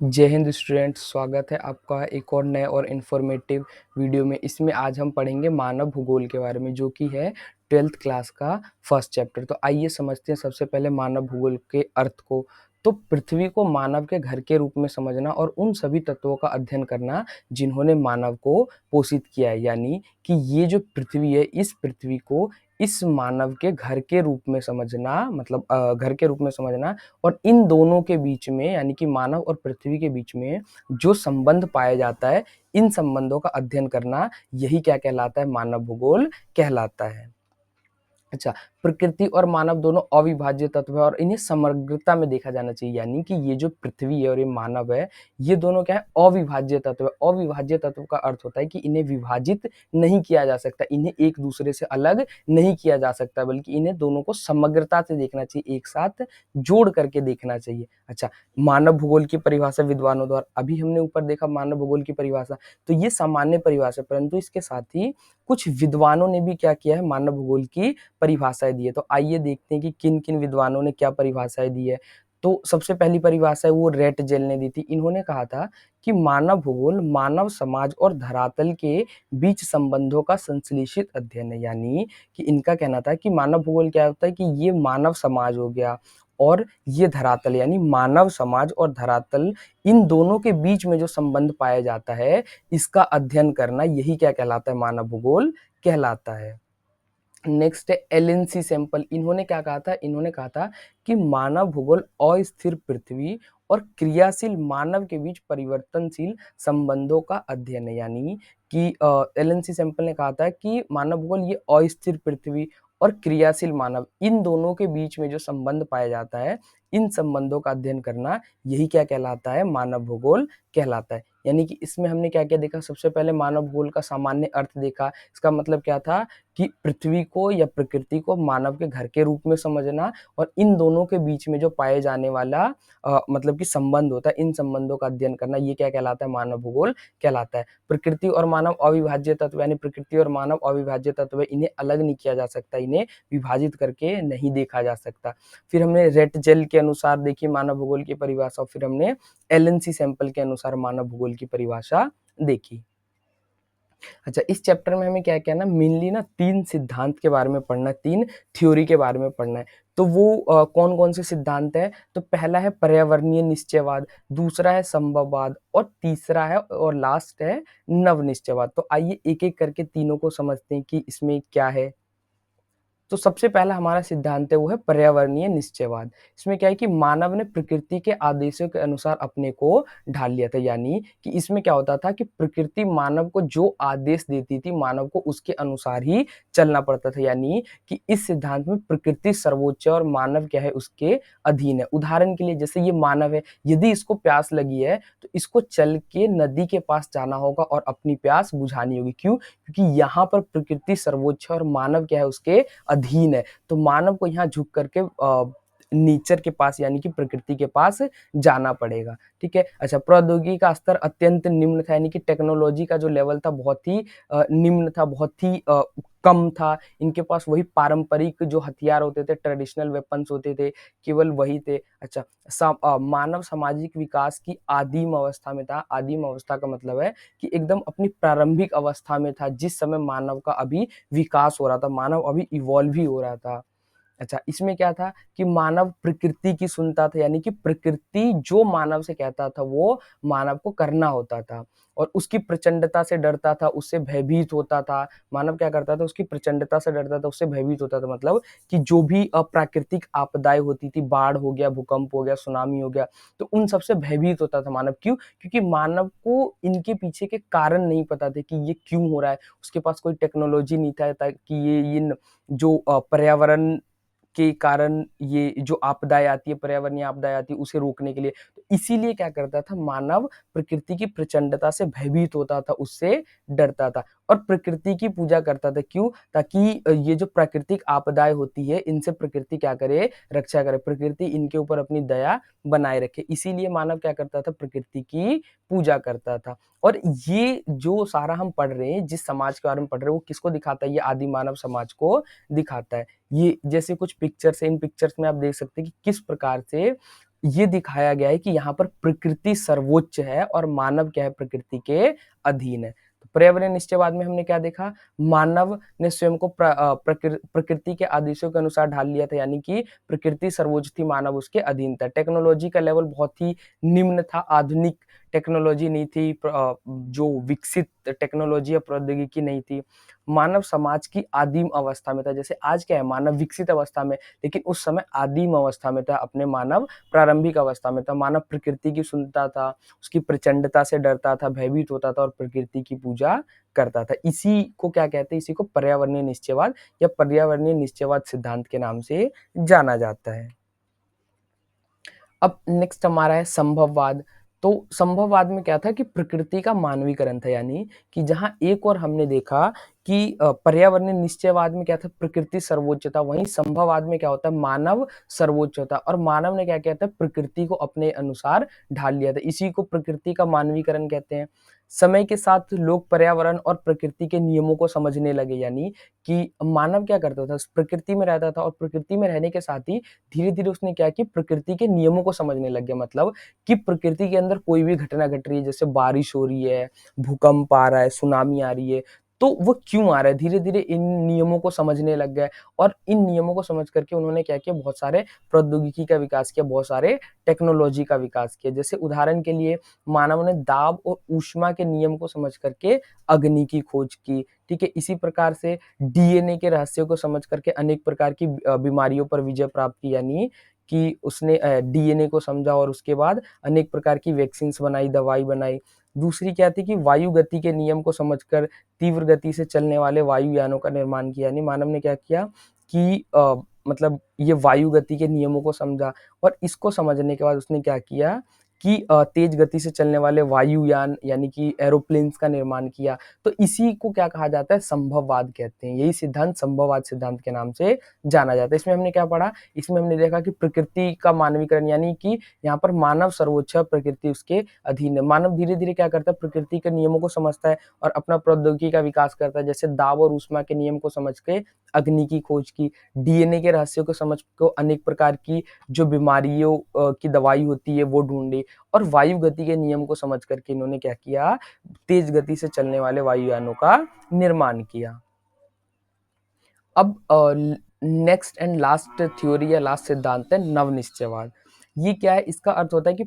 जय हिंद स्टूडेंट्स, स्वागत है आपका एक और नए और इन्फॉर्मेटिव वीडियो में। इसमें आज हम पढ़ेंगे मानव भूगोल के बारे में, जो कि है 12th क्लास का फर्स्ट चैप्टर। तो आइए समझते हैं सबसे पहले मानव भूगोल के अर्थ को। तो पृथ्वी को मानव के घर के रूप में समझना और उन सभी तत्वों का अध्ययन करना जिन्होंने मानव को पोषित किया है। यानी कि ये जो पृथ्वी है, इस पृथ्वी को इस मानव के घर के रूप में समझना, मतलब घर के रूप में समझना। और इन दोनों के बीच में, यानी कि मानव और पृथ्वी के बीच में जो संबंध पाया जाता है, इन संबंधों का अध्ययन करना, यही क्या कहलाता है? मानव भूगोल कहलाता है। अच्छा, प्रकृति और मानव दोनों अविभाज्य तत्व है और इन्हें समग्रता में देखा जाना चाहिए। यानी कि ये जो पृथ्वी है और ये मानव है, ये दोनों क्या है? अविभाज्य तत्व है। अविभाज्य तत्व का अर्थ होता है कि इन्हें विभाजित नहीं किया जा सकता, इन्हें एक दूसरे से अलग नहीं किया जा सकता, बल्कि इन्हें दोनों को समग्रता से देखना चाहिए, एक साथ जोड़ करके देखना चाहिए। अच्छा, मानव भूगोल की परिभाषा विद्वानों द्वारा, अभी हमने ऊपर देखा मानव भूगोल की परिभाषा, तो ये सामान्य परिभाषा, परंतु इसके साथ ही कुछ विद्वानों ने भी क्या किया है? मानव भूगोल की परिभाषाएं दी है। तो आइए देखते हैं कि किन किन विद्वानों ने क्या परिभाषाएं दी है। तो सबसे पहली परिभाषा है वो रेट जेल ने दी थी। इन्होंने कहा था कि मानव भूगोल मानव समाज और धरातल के बीच संबंधों का संश्लेषित अध्ययन है। यानी कि इनका कहना था कि मानव भूगोल क्या होता है कि ये मानव समाज हो गया और ये धरातल, यानी मानव समाज और धरातल, इन दोनों के बीच में जो संबंध पाया जाता है, इसका अध्ययन करना, यही क्या कहलाता है? मानव भूगोल कहलाता है। नेक्स्ट है एलएनसी सैंपल। इन्होंने क्या कहा था? इन्होंने कहा था कि मानव भूगोल अस्थिर पृथ्वी और क्रियाशील मानव के बीच परिवर्तनशील संबंधों का अध्ययन है। यानी कि एलएनसी सैंपल ने कहा था कि मानव भूगोल ये अस्थिर पृथ्वी और क्रियाशील मानव, इन दोनों के बीच में जो संबंध पाया जाता है, इन संबंधों का अध्ययन करना, यही क्या कहलाता है? मानव भूगोल कहलाता है। यानी कि इसमें हमने क्या क्या देखा? सबसे पहले मानव भूगोल का सामान्य अर्थ देखा। इसका मतलब क्या था कि पृथ्वी को या प्रकृति को मानव के घर के रूप में समझना और इन दोनों के बीच में जो पाए जाने वाला मतलब कि संबंध होता है, इन संबंधों का अध्ययन करना, ये क्या कहलाता है? मानव भूगोल कहलाता है। प्रकृति और मानव अविभाज्य तत्व, यानी प्रकृति और मानव अविभाज्य तत्व है, इन्हें अलग नहीं किया जा सकता, इन्हें विभाजित करके नहीं देखा जा सकता। फिर हमने रेट जेल के अनुसार देखी मानव भूगोल की परिभाषा, फिर हमने एलएनसी सैंपल के अनुसार मानव भूगोल की परिभाषा देखी। अच्छा, इस चैप्टर में हमें क्या क्या ना, मेनली ना 3 सिद्धांत के बारे में पढ़ना है, 3 थ्योरी के बारे में पढ़ना है। तो वो कौन कौन से सिद्धांत है? तो पहला है पर्यावरणीय निश्चयवाद, दूसरा है संभववाद और तीसरा है और लास्ट है नव निश्चयवाद। तो आइए एक एक करके तीनों को समझते हैं कि इसमें क्या है। तो सबसे पहला हमारा सिद्धांत है वो है पर्यावरणीय निश्चयवाद। इसमें क्या है कि मानव ने प्रकृति के आदेशों के अनुसार अपने को ढाल लिया था। यानी कि इसमें क्या होता था कि प्रकृति मानव को जो आदेश देती थी, मानव को उसके अनुसार ही चलना पड़ता था। यानी कि इस सिद्धांत में प्रकृति सर्वोच्च और मानव क्या है? उसके अधीन है। उदाहरण के लिए जैसे ये मानव है, यदि इसको प्यास लगी है तो इसको चल के नदी के पास जाना होगा और अपनी प्यास बुझानी होगी। क्यों? क्योंकि यहाँ पर प्रकृति सर्वोच्च है और मानव क्या है? उसके अधीन है। तो मानव को यहाँ झुक करके नेचर के पास, यानी कि प्रकृति के पास जाना पड़ेगा। ठीक है। अच्छा, प्रौद्योगिकी का स्तर अत्यंत निम्न था, यानी कि टेक्नोलॉजी का जो लेवल था बहुत ही निम्न था, बहुत ही कम था। इनके पास वही पारंपरिक जो हथियार होते थे, ट्रेडिशनल वेपन्स होते थे, केवल वही थे। अच्छा, मानव सामाजिक विकास की आदिम अवस्था में था। आदिम अवस्था का मतलब है कि एकदम अपनी प्रारंभिक अवस्था में था, जिस समय मानव का अभी विकास हो रहा था, मानव अभी इवॉल्व ही हो रहा था। अच्छा, इसमें क्या था कि मानव प्रकृति की सुनता था, यानी कि प्रकृति जो मानव से कहता था वो मानव को करना होता था और उसकी प्रचंडता से डरता था, उससे भयभीत होता था। मानव क्या करता था? उसकी प्रचंडता से डरता था, उससे भयभीत होता था। मतलब कि जो भी अप्राकृतिक आपदाएं होती थी, बाढ़ हो गया, भूकंप हो गया, सुनामी हो गया, तो उन सबसे भयभीत होता था मानव। क्यों? क्योंकि मानव को इनके पीछे के कारण नहीं पता थे कि ये क्यों हो रहा है। उसके पास कोई टेक्नोलॉजी नहीं था ताकि ये इन जो पर्यावरण के कारण ये जो आपदाएँ आती है, पर्यावरणीय आपदाएँ आती है, उसे रोकने के लिए। तो इसीलिए क्या करता था? मानव प्रकृति की प्रचंडता से भयभीत होता था, उससे डरता था और प्रकृति की पूजा करता था। क्यों? ताकि ये जो प्राकृतिक आपदाएँ होती है, इनसे प्रकृति क्या करे? रक्षा करे। प्रकृति इनके ऊपर अपनी दया बनाए रखे। इसीलिए मानव क्या करता था? प्रकृति की पूजा करता था। और ये जो सारा हम पढ़ रहे हैं, जिस समाज के बारे में पढ़ रहे हैं, वो किसको दिखाता है? ये आदि मानव समाज को दिखाता है। ये जैसे कुछ पिक्चर्स है, इन पिक्चर्स में आप देख सकते हैं कि किस प्रकार से ये दिखाया गया है कि यहाँ पर प्रकृति सर्वोच्च है और मानव क्या है, प्रकृति के अधीन है। तो पर्यावरणीय निश्चयवाद में हमने क्या देखा, मानव ने स्वयं को प्रकृति के आदेशों के अनुसार ढाल लिया था, यानी कि प्रकृति सर्वोच्च थी, मानव उसके अधीन था। टेक्नोलॉजी का लेवल बहुत ही निम्न था, आधुनिक टेक्नोलॉजी नहीं थी, जो विकसित टेक्नोलॉजी या प्रौद्योगिकी नहीं थी। मानव समाज की आदिम अवस्था में था। जैसे आज क्या है, मानव विकसित अवस्था में, लेकिन उस समय आदिम अवस्था में था, अपने मानव प्रारंभिक अवस्था में था। मानव प्रकृति की सुनता था, उसकी प्रचंडता से डरता था, भयभीत होता था और प्रकृति की पूजा करता था। इसी को क्या कहते हैं, इसी को पर्यावरणीय निश्चयवाद या पर्यावरणीय निश्चयवाद सिद्धांत के नाम से जाना जाता है। अब नेक्स्ट हमारा है संभववाद। तो संभववाद में क्या था कि प्रकृति का मानवीकरण था, यानी कि जहां एक और हमने देखा कि पर्यावरणीय निश्चयवाद में क्या था, प्रकृति सर्वोच्च था, वहीं संभववाद में क्या होता है, मानव सर्वोच्च होता है। और मानव ने क्या किया था, प्रकृति को अपने अनुसार ढाल लिया था। इसी को प्रकृति का मानवीकरण कहते हैं। समय के साथ लोग पर्यावरण और प्रकृति के नियमों को समझने लगे, यानी कि मानव क्या करता था, प्रकृति में रहता था और प्रकृति में रहने के साथ ही धीरे धीरे उसने क्या कि प्रकृति के नियमों को समझने लग गया। मतलब कि प्रकृति के अंदर कोई भी घटना घट रही है, जैसे बारिश हो रही है, भूकंप आ रहा है, सुनामी आ रही है, तो वो क्यों आ रहा है, धीरे धीरे इन नियमों को समझने लग गए। और इन नियमों को समझ करके उन्होंने क्या किया, बहुत सारे प्रौद्योगिकी का विकास किया, बहुत सारे टेक्नोलॉजी का विकास किया। जैसे उदाहरण के लिए मानव ने दाब और ऊष्मा के नियम को समझ करके अग्नि की खोज की। ठीक है, इसी प्रकार से डीएनए के रहस्यों को समझ करके अनेक प्रकार की बीमारियों पर विजय प्राप्त की, यानी कि उसने डीएनए को समझा और उसके बाद अनेक प्रकार की वैक्सीन बनाई, दवाई बनाई। दूसरी क्या थी कि वायु गति के नियम को समझकर तीव्र गति से चलने वाले वायुयानों का निर्माण किया। यानी मानव ने क्या किया कि मतलब ये वायु गति के नियमों को समझा और इसको समझने के बाद उसने क्या किया कि तेज गति से चलने वाले वायुयान यानी कि एरोप्लेन्स का निर्माण किया। तो इसी को क्या कहा जाता है, संभववाद कहते हैं। यही सिद्धांत संभववाद सिद्धांत के नाम से जाना जाता है। इसमें हमने क्या पढ़ा, इसमें हमने देखा कि प्रकृति का मानवीकरण, यानी कि यहाँ पर मानव सर्वोच्च, प्रकृति उसके अधीन है। मानव धीरे धीरे क्या करता है, प्रकृति के नियमों को समझता है और अपना प्रौद्योगिकी का विकास करता है। जैसे दाब और ऊष्मा के नियम को समझ के अग्नि की खोज की, डीएनए के रहस्यों को समझ को अनेक प्रकार की जो बीमारियों की दवाई होती है वो ढूंढी, और वायु गति के नियम को समझ करके इन्होंने क्या किया, तेज गति से चलने वाले वायुयानों का निर्माण किया। अब नेक्स्ट एंड लास्ट थ्योरी या लास्ट सिद्धांत है नवनिश्चयवाद। ये क्या है, इसका अर्थ होता है कि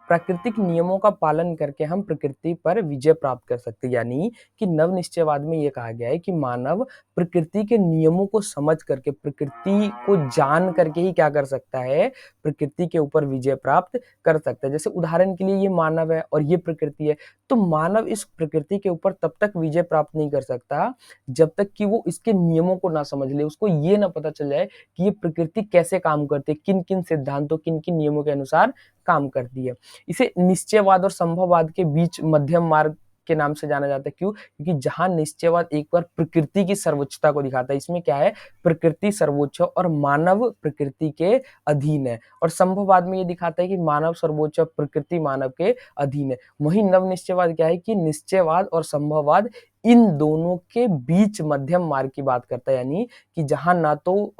प्राकृतिक नियमों का पालन करके हम प्रकृति पर विजय प्राप्त कर सकते हैं। यानी कि नवनिश्चयवाद में ये कहा गया है कि मानव प्रकृति के नियमों को समझ करके, प्रकृति को जान करके ही क्या कर सकता है, प्रकृति के ऊपर विजय प्राप्त कर सकता है। जैसे उदाहरण के लिए ये मानव है और ये प्रकृति है, तो मानव इस प्रकृति के ऊपर तब तक विजय प्राप्त नहीं कर सकता जब तक कि वो इसके नियमों को ना समझ ले, उसको ये ना पता चल जाए कि ये प्रकृति कैसे काम करती है, किन किन सिद्धांतों, किन किन नियमों के अनुसार काम करती है। इसे निश्चयवाद और संभववाद के बीच मध्यम मार्ग के नाम से जाना जाता है। क्यों? क्योंकि जहां निश्चयवाद एक बार प्रकृति की सर्वोच्चता को दिखाता है, इसमें क्या है, प्रकृति सर्वोच्च और मानव प्रकृति के अधीन है, और संभववाद में ये दिखाता है कि मानव सर्वोच्च, प्रकृति मानव के अधीन है। वहीं नव निश्चयवाद क्या है कि निश्चयवाद और संभववाद इन दोनों के बीच मध्यम मार्ग की बात करता है। यानी कि जहां ना तो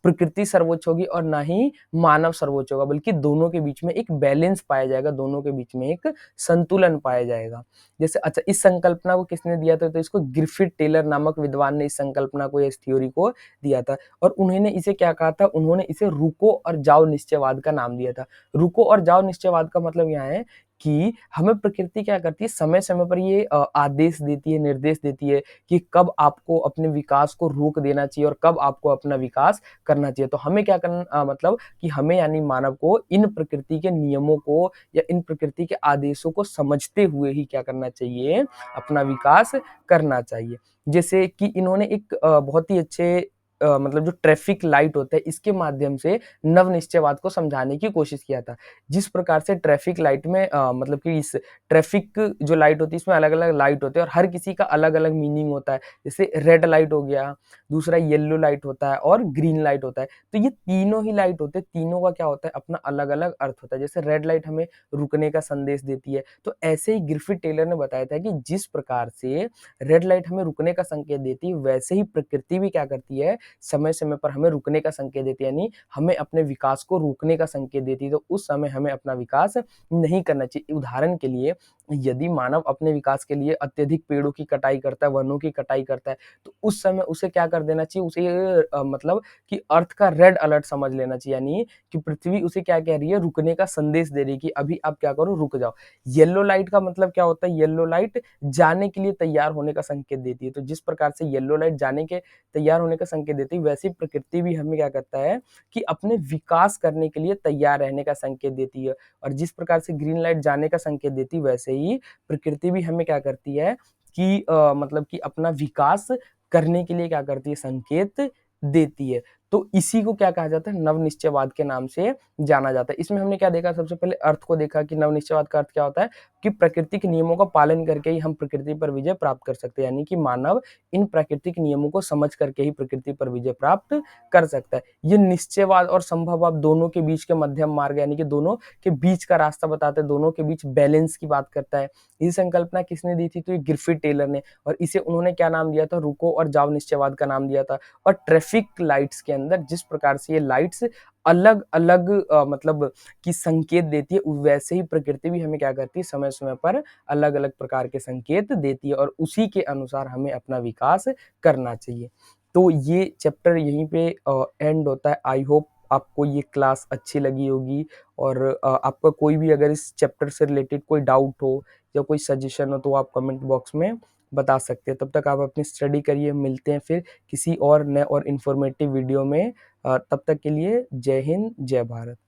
प्रकृति सर्वोच्च होगी और ना ही मानव सर्वोच्च होगा, बल्कि दोनों के बीच में एक बैलेंस पाया जाएगा, दोनों के बीच में एक संतुलन पाया जाएगा। जैसे अच्छा, इस संकल्पना को किसने दिया था, तो इसको ग्रिफिथ टेलर नामक विद्वान ने इस संकल्पना को, इस थ्योरी को दिया था। और उन्होंने इसे क्या कहा था, उन्होंने इसे रुको और जाओ निश्चयवाद का नाम दिया था। रुको और जाओ निश्चयवाद का मतलब यहाँ है कि हमें प्रकृति क्या करती है, समय समय पर ये आदेश देती है, निर्देश देती है कि कब आपको अपने विकास को रोक देना चाहिए और कब आपको अपना विकास करना चाहिए। तो हमें क्या करना, मतलब कि हमें यानी मानव को इन प्रकृति के नियमों को या इन प्रकृति के आदेशों को समझते हुए ही क्या करना चाहिए, अपना विकास करना चाहिए। जैसे कि इन्होंने एक बहुत ही अच्छे मतलब जो ट्रैफिक लाइट होता है, इसके माध्यम से नव निश्चयवाद को समझाने की कोशिश किया था। जिस प्रकार से ट्रैफिक लाइट में मतलब कि इस ट्रैफिक जो लाइट होती है, इसमें अलग अलग लाइट होते हैं और हर किसी का अलग अलग मीनिंग होता है। जैसे रेड लाइट हो गया, दूसरा येलो लाइट होता है और ग्रीन लाइट होता है। तो ये तीनों ही लाइट होते हैं, तीनों का क्या होता है, अपना अलग अलग अर्थ होता है। जैसे रेड लाइट हमें रुकने का संदेश देती है, तो ऐसे ही ग्रिफिथ टेलर ने बताया था कि जिस प्रकार से रेड लाइट हमें रुकने का संकेत देती है, वैसे ही प्रकृति भी क्या करती है, समय-समय पर हमें रुकने का संकेत देती है, यानी हमें अपने विकास को रोकने का संकेत देती है, तो उस समय हमें अपना विकास नहीं करना चाहिए। उदाहरण के लिए यदि मानव अपने विकास के लिए अत्यधिक पेड़ों की कटाई करता है, वनों की कटाई करता है, तो उस समय उसे क्या कर देना चाहिए, उसे मतलब कि अर्थ का रेड अलर्ट समझ लेना चाहिए, यानी कि पृथ्वी उसे क्या कह रही है, रुकने का संदेश दे रही है कि अभी आप क्या करो, रुक जाओ। येलो लाइट का मतलब क्या होता है, येलो लाइट जाने के लिए तैयार होने का संकेत देती है। तो जिस प्रकार से येलो लाइट जाने के तैयार होने का संकेत देती है, वैसे ही प्रकृति भी हमें क्या करता है कि अपने विकास करने के लिए तैयार रहने का संकेत देती है। और जिस प्रकार से ग्रीन लाइट जाने का संकेत देती है, वैसे ही प्रकृति भी हमें क्या करती है कि मतलब कि अपना विकास करने के लिए क्या करती है, संकेत देती है। तो इसी को क्या कहा जाता है, नवनिश्चयवाद के नाम से जाना जाता है। इसमें हमने क्या देखा, सबसे पहले अर्थ को देखा कि नवनिश्चयवाद का अर्थ क्या होता है कि प्रकृति के नियमों का पालन करके ही हम प्रकृति पर विजय प्राप्त कर सकते हैं, यानी कि मानव इन प्राकृतिक नियमों को समझ करके ही प्रकृति पर विजय प्राप्त कर सकता है। ये निश्चयवाद और संभववाद दोनों के बीच के मध्यम मार्ग, यानी कि दोनों के बीच का रास्ता बताते हैं, दोनों के बीच बैलेंस की बात करता है। ये संकल्पना किसने दी थी, तो ये ग्रिफिथ टेलर ने, और इसे उन्होंने क्या नाम दिया था, रुको और जाओ निश्चयवाद का नाम दिया था। और ट्रैफिक लाइट्स के अंदर जिस प्रकार से ये लाइट्स अलग-अलग मतलब कि संकेत देती है, वैसे ही प्रकृति भी हमें क्या करती है, समय-समय पर अलग-अलग प्रकार के संकेत देती है, और उसी के अनुसार हमें अपना विकास करना चाहिए। तो ये चैप्टर यहीं पे एंड होता है। आई होप आपको ये क्लास अच्छी लगी होगी, और आपका कोई भी अगर इस चैप्टर से रिलेटेड कोई डाउट हो या कोई सजेशन हो, तो आप कमेंट बॉक्स में बता सकते हैं। तब तक आप अपनी स्टडी करिए, मिलते हैं फिर किसी और नए और इन्फॉर्मेटिव वीडियो में। तब तक के लिए जय हिंद, जय भारत।